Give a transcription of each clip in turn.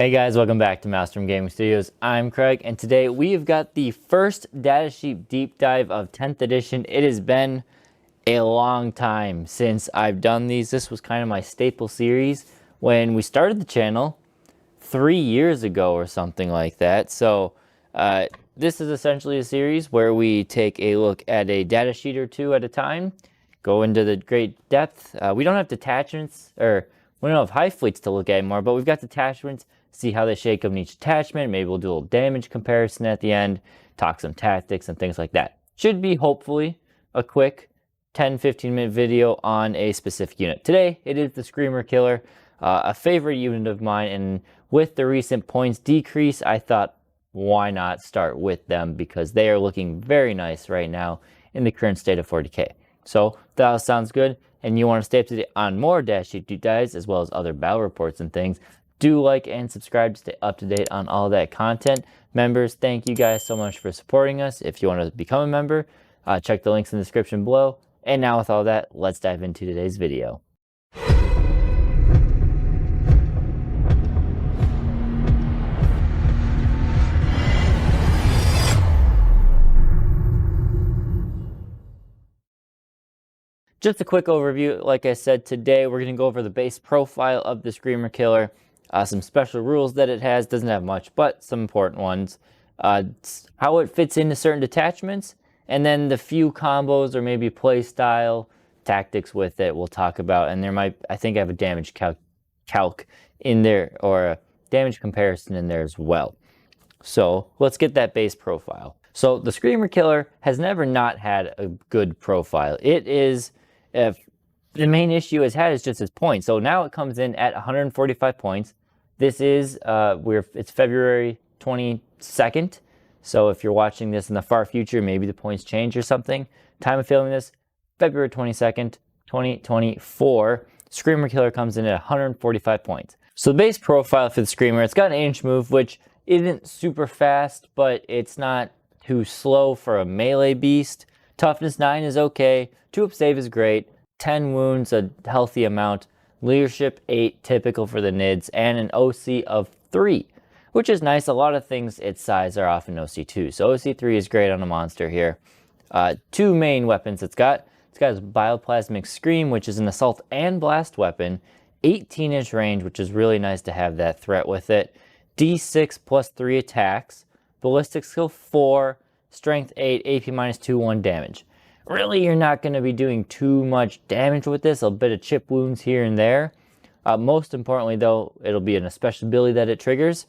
Hey guys, welcome back to Maelstrom Gaming Studios. I'm Craig, and today we have got the first datasheet deep dive of 10th edition. It has been a long time since I've done these. This was kind of my staple series when we started the channel 3 years ago or something like that. So this is essentially a series where we take a look at a datasheet or two at a time, go into the great depth. We don't have detachments, or we don't have hive fleets to look at anymore, but we've got detachments. See how they shake up in each attachment. Maybe we'll do a little damage comparison at the end, talk some tactics and things like that. Should be hopefully a quick 10-15 minute video on a specific unit. Today it is the Screamer Killer, a favorite unit of mine, and with the recent points decrease, I thought why not start with them, because they are looking very nice right now in the current state of 40k. So if that all sounds good and you want to stay up to date on more dash sheet deep dives as well as other battle reports and things, do like and subscribe to stay up to date on all that content. Members, thank you guys so much for supporting us. If you want to become a member, check the links in the description below. And now with all that, let's dive into today's video. Just a quick overview. Like I said, today we're going to go over the base profile of the Screamer Killer, some special rules that it has. Doesn't have much, but some important ones. How it fits into certain detachments, and then the few combos or maybe play style tactics with it we'll talk about. And there might, I think I have a damage calc in there, or a damage comparison in there as well. So let's get that base profile. So the Screamer Killer has never not had a good profile. It is, if the main issue it's had is just its points. So now it comes in at 145 points. This is it's February 22nd. So if you're watching this in the far future, maybe the points change or something. Time of filming this, February 22nd, 2024. Screamer Killer comes in at 145 points. So the base profile for the Screamer, it's got an 8-inch move, which isn't super fast, but it's not too slow for a melee beast. Toughness 9 is okay. 2-up save is great. 10 wounds, a healthy amount. Leadership 8, typical for the Nids, and an OC of 3, which is nice. A lot of things its size are often OC2, so OC3 is great on a monster here. 2 main weapons it's got. It's got its Bioplasmic Scream, which is an assault and blast weapon. 18-inch range, which is really nice to have that threat with it. D6 plus 3 attacks. Ballistic skill 4, strength 8, AP minus 2, 1 damage. Really, you're not going to be doing too much damage with this, a bit of chip wounds here and there. Most importantly, though, it'll be a special ability that it triggers.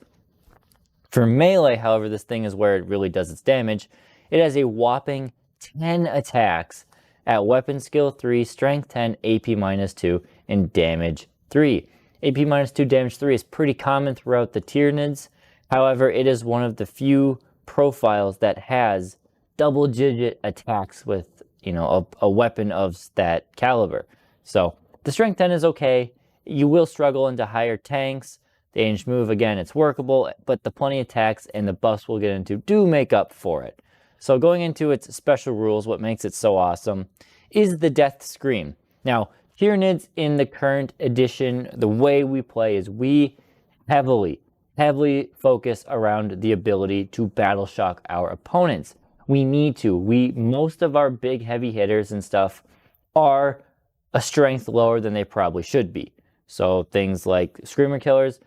For melee, however, this thing is where it really does its damage. It has a whopping 10 attacks at weapon skill 3, strength 10, AP minus 2, and damage 3. AP minus 2, damage 3 is pretty common throughout the Tyranids. However, it is one of the few profiles that has double-digit attacks with, a weapon of that caliber. So the strength 10 is okay. You will struggle into higher tanks. The 8-inch move, again, it's workable, but the plenty attacks and the buffs we'll get into do make up for it. So going into its special rules, what makes it so awesome is the Death Scream. Now, Tyranids in the current edition, the way we play is we heavily focus around the ability to battle shock our opponents. We need to. Most of our big heavy hitters and stuff are a strength lower than they probably should be. So things like Screamer Killers,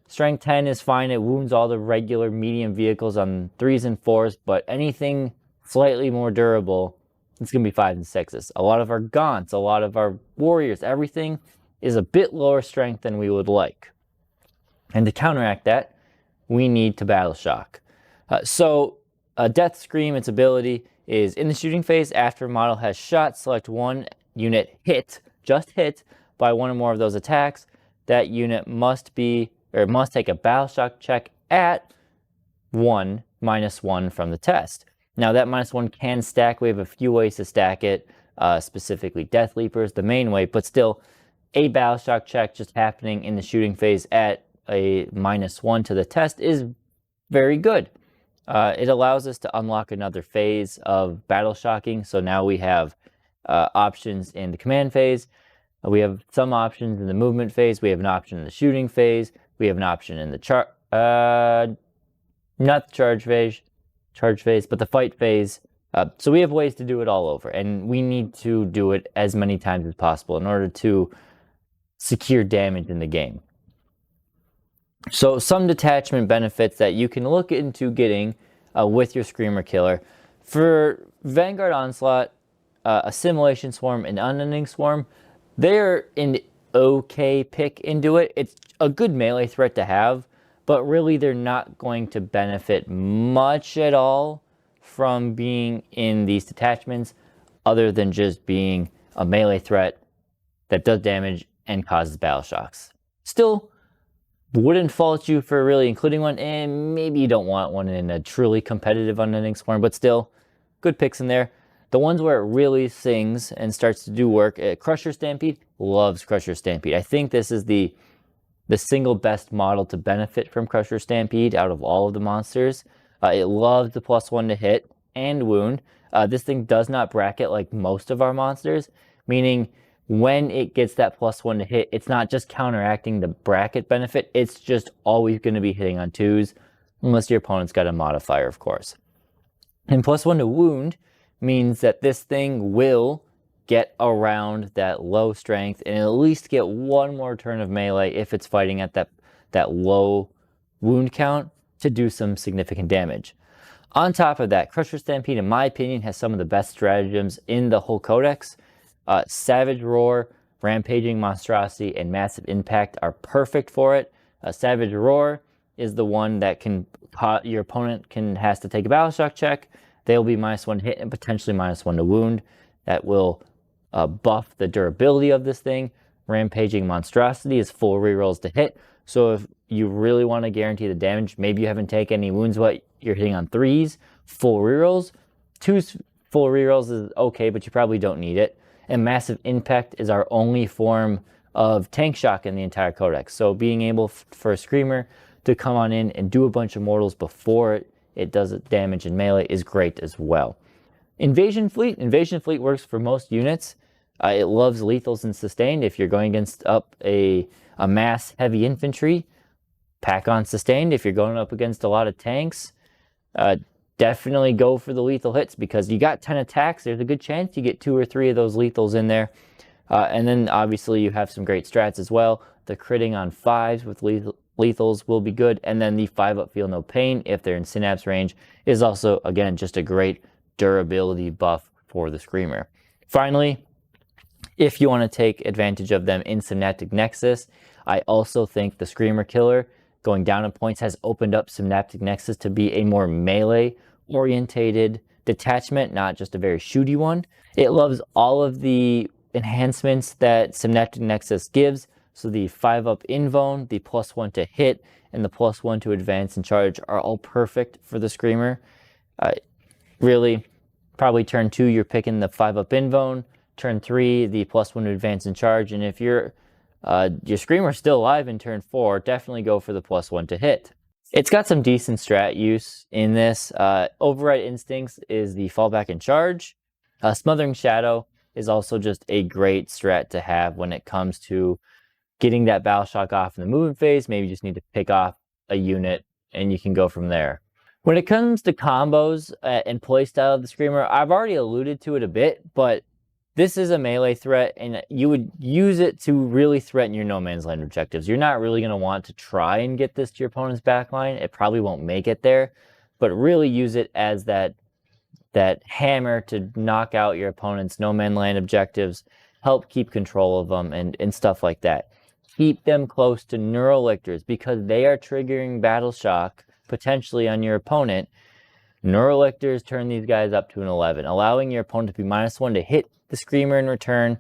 strength 10 is fine. It wounds all the regular medium vehicles on 3s and 4s, but anything slightly more durable, it's going to be 5s and 6s. A lot of our gaunts, a lot of our warriors, everything is a bit lower strength than we would like. And to counteract that, we need to battle shock. Death Scream, its ability is in the shooting phase. After a model has shot, select one unit just hit by one or more of those attacks. That unit must take a battle shock check at -1 from the test. Now that -1 can stack. We have a few ways to stack it, specifically Death Leapers, the main way, but still a battle shock check just happening in the shooting phase at a -1 to the test is very good. It allows us to unlock another phase of battle shocking. So now we have options in the command phase. We have some options in the movement phase. We have an option in the shooting phase. We have an option in the not the charge phase, but the fight phase. So we have ways to do it all over, and we need to do it as many times as possible in order to secure damage in the game. So some detachment benefits that you can look into getting with your Screamer Killer. For Vanguard Onslaught, Assimilation Swarm, and Unending Swarm, they're an okay pick into it. It's a good melee threat to have, but really they're not going to benefit much at all from being in these detachments, other than just being a melee threat that does damage and causes battle shocks. Still, wouldn't fault you for really including one, and maybe you don't want one in a truly competitive Unending Swarm, but still, good picks in there. The ones where it really sings and starts to do work, Crusher Stampede loves Crusher Stampede. I think this is the single best model to benefit from Crusher Stampede out of all of the monsters. It loves the +1 to hit and wound. This thing does not bracket like most of our monsters, meaning when it gets that +1 to hit, it's not just counteracting the bracket benefit, it's just always going to be hitting on 2s, unless your opponent's got a modifier, of course. And +1 to wound means that this thing will get around that low strength and at least get one more turn of melee if it's fighting at that low wound count to do some significant damage. On top of that, Crusher Stampede, in my opinion, has some of the best stratagems in the whole codex. Savage Roar, Rampaging Monstrosity, and Massive Impact are perfect for it. Savage Roar is the one that your opponent has to take a battle shock check. They'll be -1 to hit and potentially -1 to wound. That will buff the durability of this thing. Rampaging Monstrosity is full rerolls to hit. So if you really want to guarantee the damage, maybe you haven't taken any wounds, but you're hitting on 3s, full rerolls. 2s full rerolls is okay, but you probably don't need it. And Massive Impact is our only form of tank shock in the entire codex. So being able for a Screamer to come on in and do a bunch of mortals before it does damage in melee is great as well. Invasion Fleet works for most units. It loves lethals and sustained. If you're going against a mass heavy infantry, pack on sustained. If you're going up against a lot of tanks, definitely go for the lethal hits, because you got 10 attacks. There's a good chance you get 2 or 3 of those lethals in there. And then obviously you have some great strats as well. The critting on 5s with lethals will be good. And then the 5-up Feel No Pain, if they're in Synapse range, is also, again, just a great durability buff for the Screamer. Finally, if you want to take advantage of them in Synaptic Nexus, I also think the Screamer Killer, going down in points, has opened up Synaptic Nexus to be a more melee-orientated detachment, not just a very shooty one. It loves all of the enhancements that Synaptic Nexus gives. So the 5-up Invuln, the +1 to hit, and the +1 to advance and charge are all perfect for the Screamer. Really, probably turn 2, you're picking the 5-up Invuln. Turn 3, the +1 to advance and charge. And if your Screamer's still alive in turn 4, definitely go for the +1 to hit. It's got some decent strat use in this. Override Instincts is the fallback and charge. Smothering Shadow is also just a great strat to have when it comes to getting that battle shock off in the movement phase. Maybe you just need to pick off a unit and you can go from there. When it comes to combos and playstyle of the Screamer, I've already alluded to it a bit, but this is a melee threat, and you would use it to really threaten your no man's land objectives. You're not really going to want to try and get this to your opponent's backline. It probably won't make it there, but really use it as that hammer to knock out your opponent's no man's land objectives, help keep control of them, and stuff like that. Keep them close to Neurolictors, because they are triggering battle shock potentially on your opponent. Neurolictors turn these guys up to an 11, allowing your opponent to be -1 to hit the Screamer in return,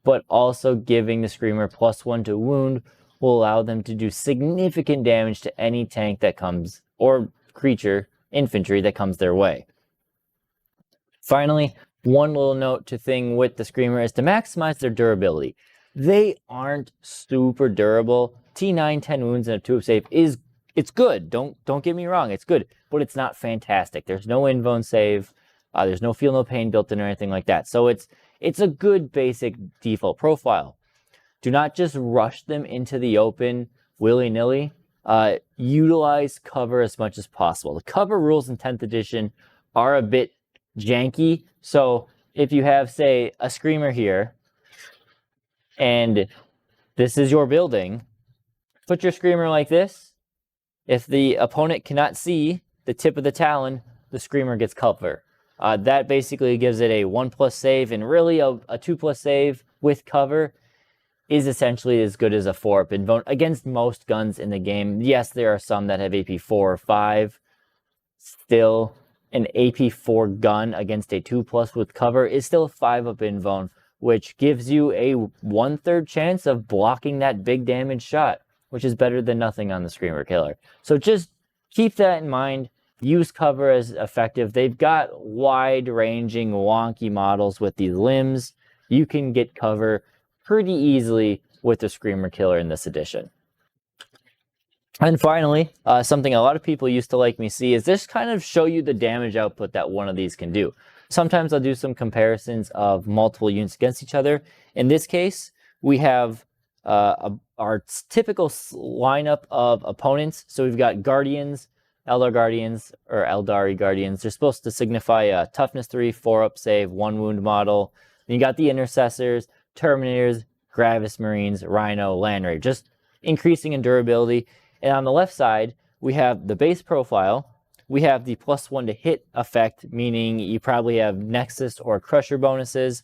but also giving the Screamer +1 to wound will allow them to do significant damage to any tank that comes, or creature, infantry that comes their way. Finally, one little note to thing with the Screamer is to maximize their durability. They aren't super durable. T9, 10 wounds and a 2-up save it's good. Don't get me wrong, it's good, but it's not fantastic. There's no Invuln save. There's no Feel No Pain built in or anything like that. So it's a good basic default profile. Do not just rush them into the open willy-nilly. utilize cover as much as possible. The cover rules in 10th edition are a bit janky. So if you have, say, a Screamer here, and this is your building, put your Screamer like this. If the opponent cannot see the tip of the talon, the Screamer gets cover. That basically gives it a 1+ save, and really a 2+ save with cover is essentially as good as a 4-up invuln against most guns in the game. Yes, there are some that have AP 4 or 5. Still, an AP 4 gun against a 2+ with cover is still a 5-up invuln, which gives you a 1/3 chance of blocking that big damage shot, which is better than nothing on the Screamer Killer. So just keep that in mind. Use cover as effective. They've got wide-ranging, wonky models with these limbs. You can get cover pretty easily with the Screamer Killer in this edition. And finally, something a lot of people used to like me see is just kind of show you the damage output that one of these can do. Sometimes I'll do some comparisons of multiple units against each other. In this case, we have our typical lineup of opponents. So we've got Guardians, Eldar Guardians, or Eldari Guardians. They're supposed to signify a toughness 3, 4-up save, 1 wound model. Then you got the Intercessors, Terminators, Gravis Marines, Rhino, Land Raider, just increasing in durability. And on the left side, we have the base profile. We have the +1 to hit effect, meaning you probably have Nexus or Crusher bonuses.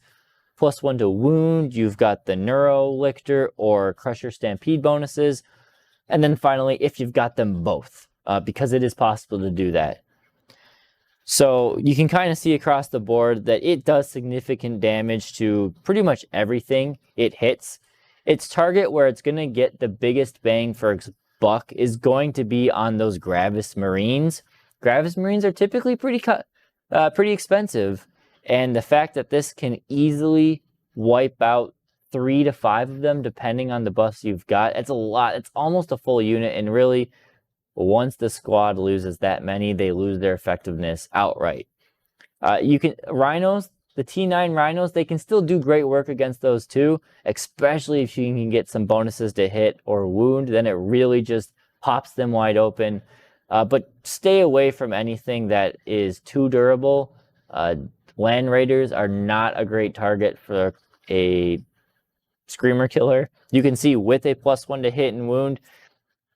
+1 to wound, you've got the Neuro Lictor or Crusher Stampede bonuses. And then finally, if you've got them both, because it is possible to do that. So you can kind of see across the board that it does significant damage to pretty much everything it hits. Its target where it's going to get the biggest bang for its buck is going to be on those Gravis Marines. Gravis Marines are typically pretty expensive, and the fact that this can easily wipe out 3 to 5 of them, depending on the buffs you've got, it's a lot. It's almost a full unit, and really, once the squad loses that many, they lose their effectiveness outright. Rhinos, the T9 Rhinos, they can still do great work against those too, especially if you can get some bonuses to hit or wound, then it really just pops them wide open. But stay away from anything that is too durable. Land Raiders are not a great target for a Screamer Killer. You can see with a +1 to hit and wound,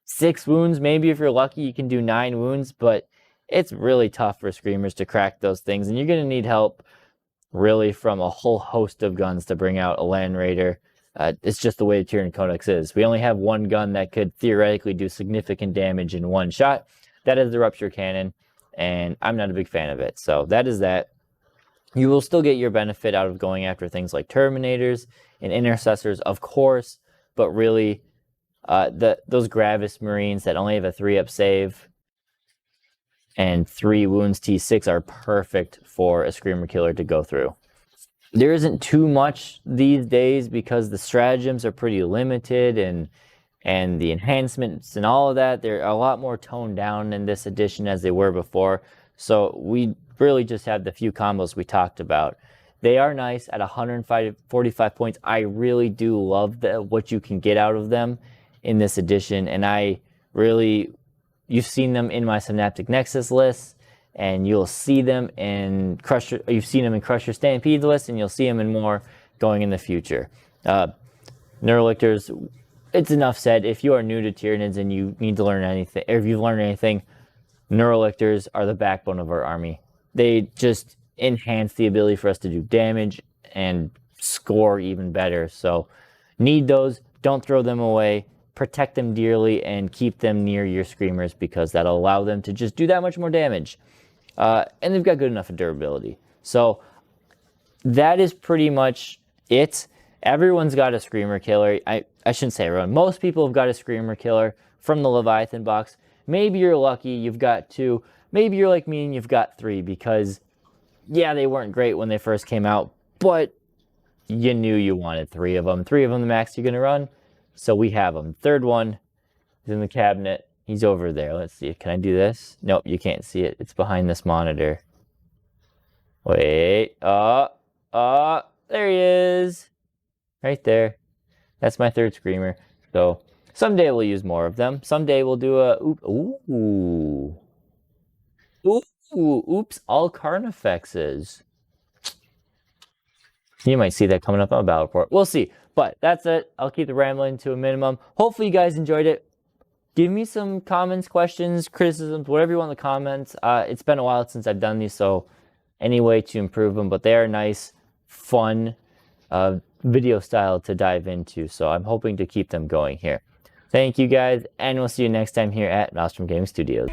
6 wounds, maybe if you're lucky you can do 9 wounds, but it's really tough for Screamers to crack those things, and you're going to need help really from a whole host of guns to bring out a Land Raider. It's just the way the Tyranid Codex is. We only have one gun that could theoretically do significant damage in one shot. That is the Rupture Cannon, and I'm not a big fan of it. So that is that. You will still get your benefit out of going after things like Terminators and Intercessors, of course, but really those Gravis Marines that only have a 3-up save and 3 wounds T6 are perfect for a Screamer Killer to go through. There isn't too much these days because the stratagems are pretty limited, and the enhancements and all of that, they're a lot more toned down in this edition as they were before. So we really just have the few combos we talked about. They are nice at 145 points. I really do love what you can get out of them in this edition, and you've seen them in my Synaptic Nexus list, and you'll see them in Crusher. You've seen them in Crusher Stampede list, and you'll see them in more going in the future. Neurolictors, it's enough said. If you are new to Tyranids and you need to learn anything, or if you've learned anything, Neurolictors are the backbone of our army. They just enhance the ability for us to do damage and score even better. So need those. Don't throw them away. Protect them dearly and keep them near your Screamers because that'll allow them to just do that much more damage. And they've got good enough of durability. So that is pretty much it. Everyone's got a Screamer Killer. I shouldn't say everyone. Most people have got a Screamer Killer from the Leviathan box. Maybe you're lucky, you've got 2. Maybe you're like me and you've got 3 because, yeah, they weren't great when they first came out, but you knew you wanted 3 of them. 3 of them the max you're going to run. So we have them. Third one is in the cabinet. He's over there. Let's see. Can I do this? Nope, you can't see it. It's behind this monitor. Wait. There he is. Right there. That's my third Screamer. So Someday we'll use more of them. Someday we'll do a oops, all Carnifexes. You might see that coming up on Battle Report. We'll see. But that's it. I'll keep the rambling to a minimum. Hopefully you guys enjoyed it. Give me some comments, questions, criticisms, whatever you want in the comments. It's been a while since I've done these, so any way to improve them. But they are nice, fun video style to dive into. So I'm hoping to keep them going here. Thank you guys, and we'll see you next time here at Nostrum Gaming Studios.